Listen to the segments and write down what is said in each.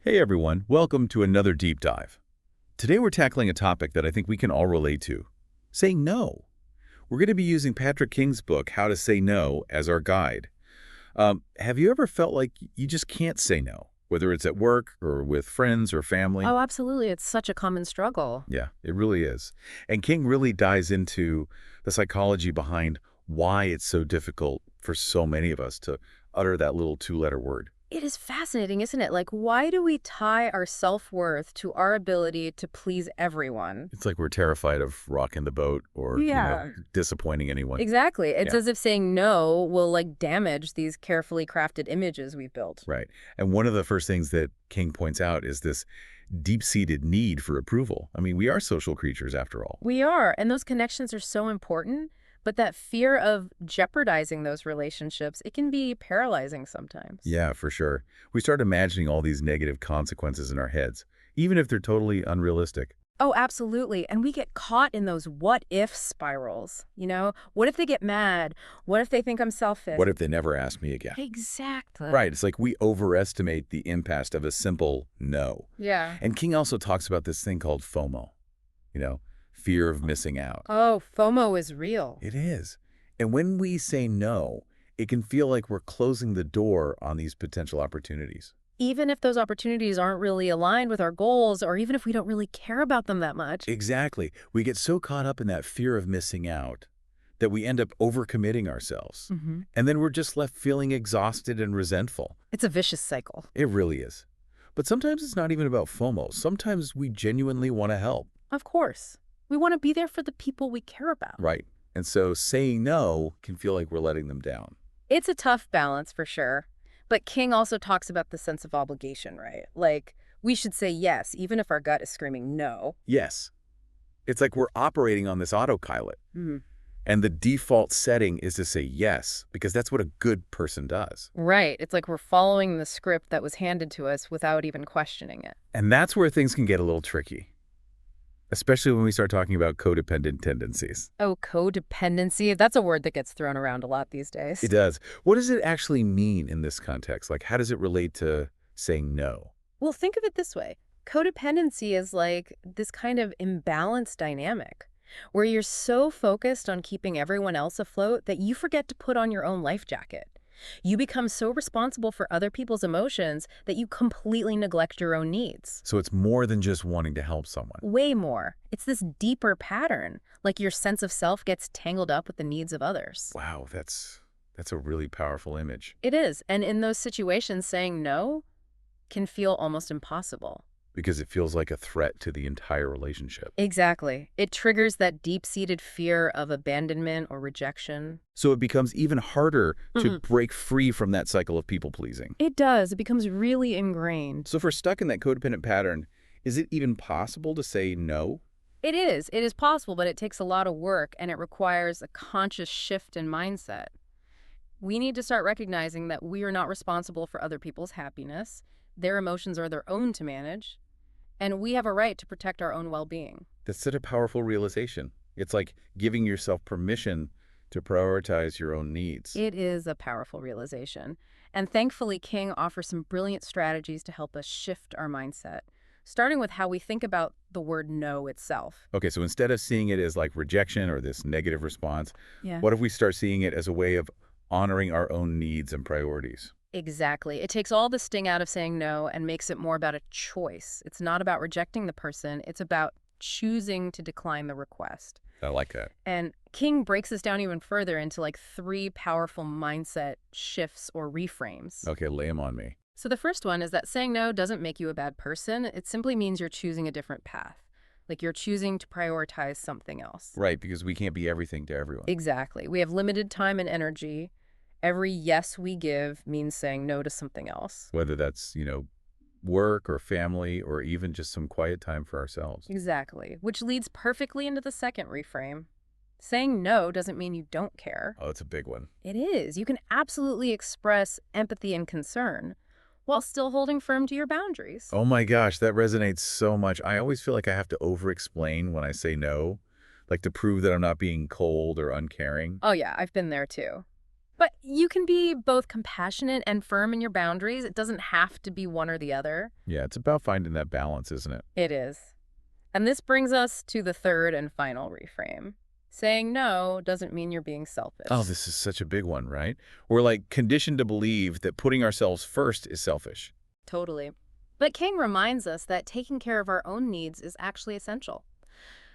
Hey everyone, welcome to another deep dive. Today we're tackling a topic that I think we can all relate to, saying no. We're going to be using Patrick King's book, How to Say No, as our guide. Have you ever felt like you just can't say no, whether it's at work or with friends or family? Oh, absolutely. It's such a common struggle. Yeah, it really is. And King really dives into the psychology behind why it's so difficult for so many of us to utter that little two-letter word. It is fascinating, isn't it? Like, why do we tie our self-worth to our ability to please everyone? It's like we're terrified of rocking the boat or, Yeah. disappointing anyone. Exactly. It's Yeah. as if saying no will, like, damage these carefully crafted images we've built. Right. And one of the first things that King points out is this deep-seated need for approval. I mean, we are social creatures after all. We are, and those connections are so important, but that fear of jeopardizing those relationships, it can be paralyzing sometimes. Yeah, for sure. We start imagining all these negative consequences in our heads, even if they're totally unrealistic. Oh, absolutely. And we get caught in those what if spirals. What if they get mad? What if they think I'm selfish? What if they never ask me again? Exactly. Right. It's like we overestimate the impact of a simple no. Yeah. And King also talks about this thing called FOMO, you know, fear of missing out. Oh, FOMO is real. It is. And when we say no, it can feel like we're closing the door on these potential opportunities. Even if those opportunities aren't really aligned with our goals, or even if we don't really care about them that much. Exactly. We get so caught up in that fear of missing out that we end up overcommitting ourselves. And then we're just left feeling exhausted and resentful. It's a vicious cycle. It really is. But sometimes it's not even about FOMO. Sometimes we genuinely want to help. Of course. We want to be there for the people we care about. Right. And so saying no can feel like we're letting them down. It's a tough balance for sure. But King also talks about the sense of obligation, right? Like, we should say yes, even if our gut is screaming no. Yes. It's like we're operating on this autopilot. Hmm. And the default setting is to say yes, because that's what a good person does. Right. It's like we're following the script that was handed to us without even questioning it. And that's where things can get a little tricky, especially when we start talking about codependent tendencies. Oh, codependency. That's a word that gets thrown around a lot these days. It does. What does it actually mean in this context? Like, how does it relate to saying no? Well, think of it this way. Codependency is like this kind of imbalanced dynamic where you're so focused on keeping everyone else afloat that you forget to put on your own life jacket. You become so responsible for other people's emotions that you completely neglect your own needs. So it's more than just wanting to help someone. Way more. It's this deeper pattern, like your sense of self gets tangled up with the needs of others. Wow, that's a really powerful image. It is. And in those situations, saying no can feel almost impossible. Because it feels like a threat to the entire relationship. Exactly. It triggers that deep-seated fear of abandonment or rejection. So it becomes even harder to break free from that cycle of people-pleasing. It does. It becomes really ingrained. So if we're stuck in that codependent pattern, is it even possible to say no? It is. It is possible, but it takes a lot of work, and it requires a conscious shift in mindset. We need to start recognizing that we are not responsible for other people's happiness. Their emotions are their own to manage, and we have a right to protect our own well-being. That's such a powerful realization. It's like giving yourself permission to prioritize your own needs. It is a powerful realization. And thankfully, King offers some brilliant strategies to help us shift our mindset, starting with how we think about the word no itself. Okay, so instead of seeing it as like rejection or this negative response, Yeah. what if we start seeing it as a way of honoring our own needs and priorities? Exactly. It takes all the sting out of saying no and makes it more about a choice. It's not about rejecting the person. It's about choosing to decline the request. I like that. And King breaks this down even further into like 3 powerful mindset shifts or reframes. Okay, lay them on me. So the first one is that saying no doesn't make you a bad person. It simply means you're choosing a different path. Like you're choosing to prioritize something else. Right, because we can't be everything to everyone. Exactly. We have limited time and energy. Every yes we give means saying no to something else. Whether that's, work or family or even just some quiet time for ourselves. Exactly. Which leads perfectly into the second reframe. Saying no doesn't mean you don't care. Oh, it's a big one. It is. You can absolutely express empathy and concern while still holding firm to your boundaries. Oh my gosh, that resonates so much. I always feel like I have to over-explain when I say no, like to prove that I'm not being cold or uncaring. Oh yeah, I've been there too. But you can be both compassionate and firm in your boundaries. It doesn't have to be one or the other. Yeah, it's about finding that balance, isn't it? It is. And this brings us to the third and final reframe. Saying no doesn't mean you're being selfish. Oh, this is such a big one, right? We're like conditioned to believe that putting ourselves first is selfish. Totally. But King reminds us that taking care of our own needs is actually essential.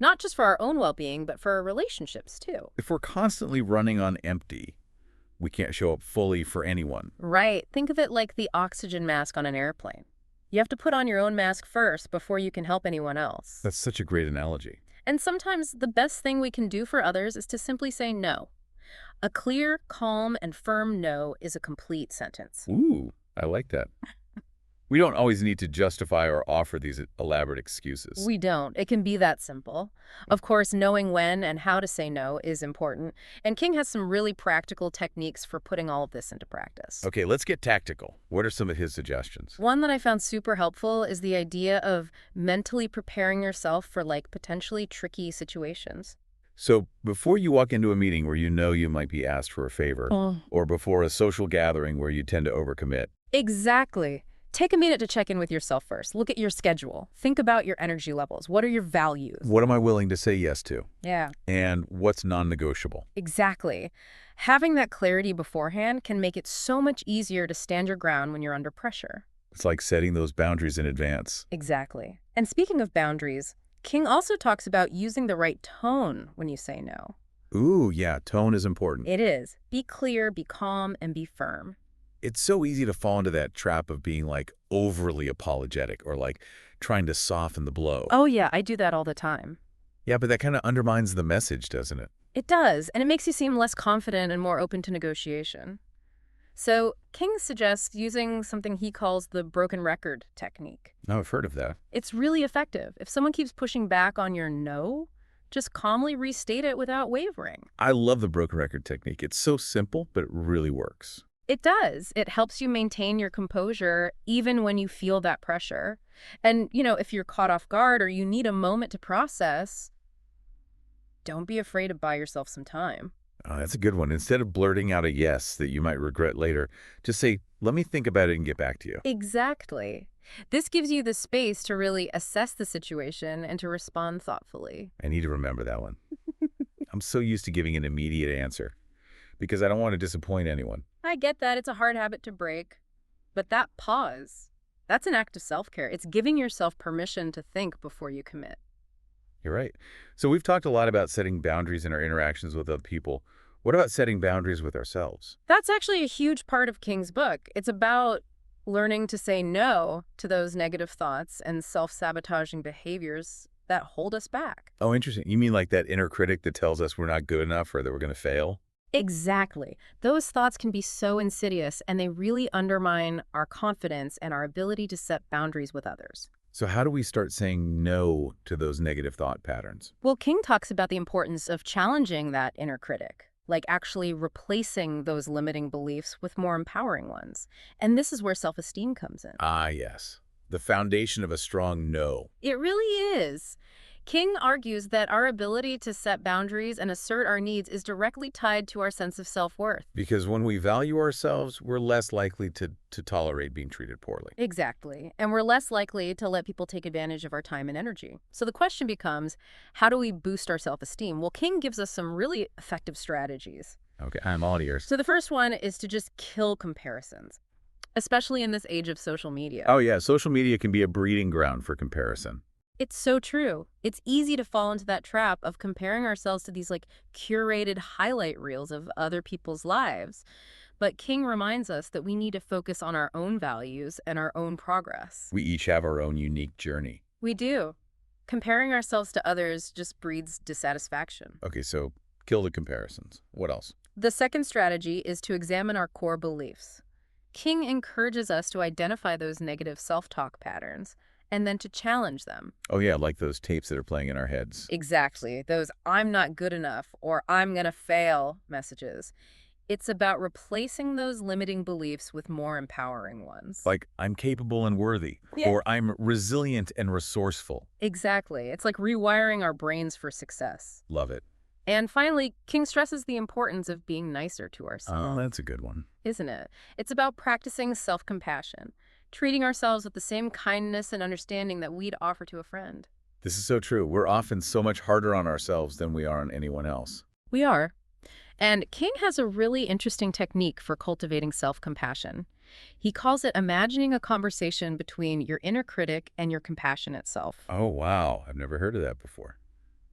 Not just for our own well-being, but for our relationships, too. If we're constantly running on empty, we can't show up fully for anyone. Right. Think of it like the oxygen mask on an airplane. You have to put on your own mask first before you can help anyone else. That's such a great analogy. And sometimes the best thing we can do for others is to simply say no. A clear, calm, and firm no is a complete sentence. Ooh, I like that. We don't always need to justify or offer these elaborate excuses. We don't. It can be that simple. Of course, knowing when and how to say no is important, and King has some really practical techniques for putting all of this into practice. Okay, let's get tactical. What are some of his suggestions? One that I found super helpful is the idea of mentally preparing yourself for potentially tricky situations. So before you walk into a meeting where you know you might be asked for a favor, or before a social gathering where you tend to overcommit. Exactly. Take a minute to check in with yourself first. Look at your schedule. Think about your energy levels. What are your values? What am I willing to say yes to? Yeah, And what's non-negotiable? exactly. Having that clarity beforehand can make it so much easier to stand your ground when you're under pressure. It's like setting those boundaries in advance. Exactly. And speaking of boundaries, King also talks about using the right tone when you say no. Ooh, yeah, tone is important. It is. Be clear, be calm, and be firm. It's so easy to fall into that trap of being overly apologetic or trying to soften the blow. Oh yeah, I do that all the time. Yeah, but that kind of undermines the message, doesn't it? It does, and it makes you seem less confident and more open to negotiation. So King suggests using something he calls the broken record technique. No, I've heard of that. It's really effective. If someone keeps pushing back on your no, just calmly restate it without wavering. I love the broken record technique. It's so simple, but it really works. It does. It helps you maintain your composure even when you feel that pressure. And, if you're caught off guard or you need a moment to process, don't be afraid to buy yourself some time. Oh, that's a good one. Instead of blurting out a yes that you might regret later, just say, let me think about it and get back to you. Exactly. This gives you the space to really assess the situation and to respond thoughtfully. I need to remember that one. I'm so used to giving an immediate answer because I don't want to disappoint anyone. I get that. It's a hard habit to break. But that pause, that's an act of self-care. It's giving yourself permission to think before you commit. You're right. So we've talked a lot about setting boundaries in our interactions with other people. What about setting boundaries with ourselves? That's actually a huge part of King's book. It's about learning to say no to those negative thoughts and self-sabotaging behaviors that hold us back. Oh, interesting. You mean like that inner critic that tells us we're not good enough or that we're going to fail? Exactly. Those thoughts can be so insidious, and they really undermine our confidence and our ability to set boundaries with others. So how do we start saying no to those negative thought patterns? Well, King talks about the importance of challenging that inner critic, like actually replacing those limiting beliefs with more empowering ones. And this is where self-esteem comes in. Ah, yes. The foundation of a strong no. It really is. King argues that our ability to set boundaries and assert our needs is directly tied to our sense of self-worth. Because when we value ourselves, we're less likely to tolerate being treated poorly. Exactly. And we're less likely to let people take advantage of our time and energy. So the question becomes, how do we boost our self-esteem? Well, King gives us some really effective strategies. Okay, I'm all ears. So the first one is to just kill comparisons, especially in this age of social media. Oh, yeah. Social media can be a breeding ground for comparison. It's so true. It's easy to fall into that trap of comparing ourselves to these curated highlight reels of other people's lives. But King reminds us that we need to focus on our own values and our own progress. We each have our own unique journey. We do. Comparing ourselves to others just breeds dissatisfaction. Okay, so kill the comparisons. What else? The second strategy is to examine our core beliefs. King encourages us to identify those negative self-talk patterns and then to challenge them. Oh, yeah, like those tapes that are playing in our heads. Exactly. Those "I'm not good enough" or "I'm gonna fail" messages. It's about replacing those limiting beliefs with more empowering ones. Like, I'm capable and worthy, Yeah. or I'm resilient and resourceful. Exactly. It's like rewiring our brains for success. Love it. And finally, King stresses the importance of being nicer to Oh, ourselves, that's a good one. isn't it? It's about practicing self-compassion, treating ourselves with the same kindness and understanding that we'd offer to a friend. This is so true. We're often so much harder on ourselves than we are on anyone else. We are. And King has a really interesting technique for cultivating self-compassion. He calls it imagining a conversation between your inner critic and your compassionate self. Oh, wow. I've never heard of that before.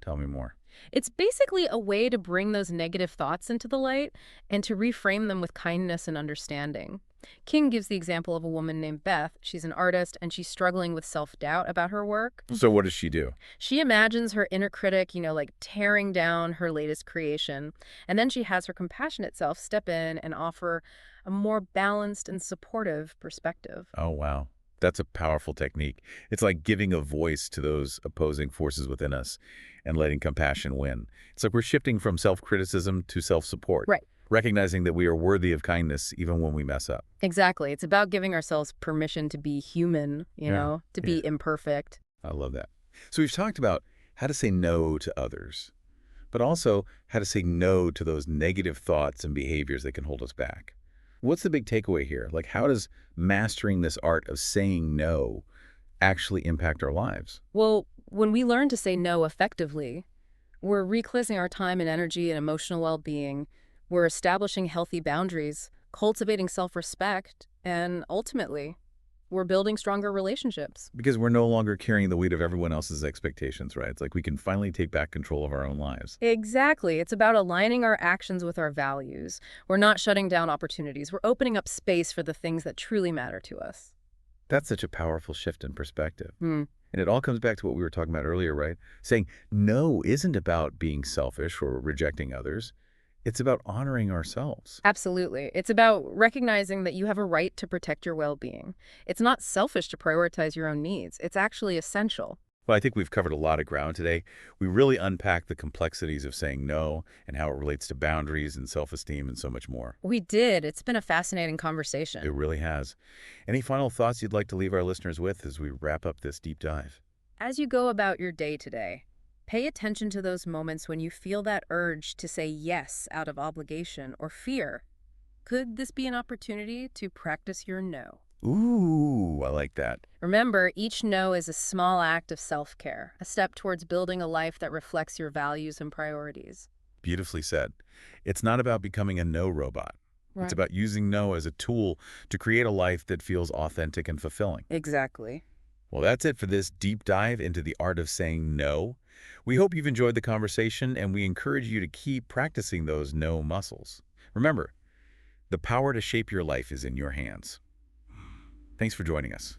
Tell me more. It's basically a way to bring those negative thoughts into the light and to reframe them with kindness and understanding. King gives the example of a woman named Beth. She's an artist and she's struggling with self-doubt about her work. So what does she do? She imagines her inner critic, like tearing down her latest creation. And then she has her compassionate self step in and offer a more balanced and supportive perspective. Oh, wow. That's a powerful technique. It's like giving a voice to those opposing forces within us and letting compassion win. It's like we're shifting from self-criticism to self-support, Right. recognizing that we are worthy of kindness even when we mess up. Exactly. It's about giving ourselves permission to be human, Yeah. to be imperfect. I love that. So we've talked about how to say no to others, but also how to say no to those negative thoughts and behaviors that can hold us back. What's the big takeaway here? Like, how does mastering this art of saying no actually impact our lives? Well, when we learn to say no effectively, we're reclaiming our time and energy and emotional well-being. We're establishing healthy boundaries, cultivating self-respect, and ultimately, we're building stronger relationships. Because we're no longer carrying the weight of everyone else's expectations, right? It's like we can finally take back control of our own lives. Exactly. It's about aligning our actions with our values. We're not shutting down opportunities. We're opening up space for the things that truly matter to us. That's such a powerful shift in perspective. Hmm. And it all comes back to what we were talking about earlier, right? Saying no isn't about being selfish or rejecting others. It's about honoring ourselves. Absolutely. It's about recognizing that you have a right to protect your well-being. It's not selfish to prioritize your own needs. It's actually essential. Well, I think we've covered a lot of ground today. We really unpacked the complexities of saying no and how it relates to boundaries and self-esteem and so much more. We did. It's been a fascinating It conversation. really has. Any final thoughts you'd like to leave our listeners with as we wrap up this deep dive? As you go about your day today, pay attention to those moments when you feel that urge to say yes out of obligation or fear. Could this be an opportunity to practice your no? Ooh, I like that. Remember, each no is a small act of self-care, a step towards building a life that reflects your values and priorities. Beautifully said. It's not about becoming a no robot. It's about using no as a tool to create a life that feels authentic and fulfilling. Exactly. Well, that's it for this deep dive into the art of saying no. We hope you've enjoyed the conversation, and we encourage you to keep practicing those no muscles. Remember, the power to shape your life is in your hands. Thanks for joining us.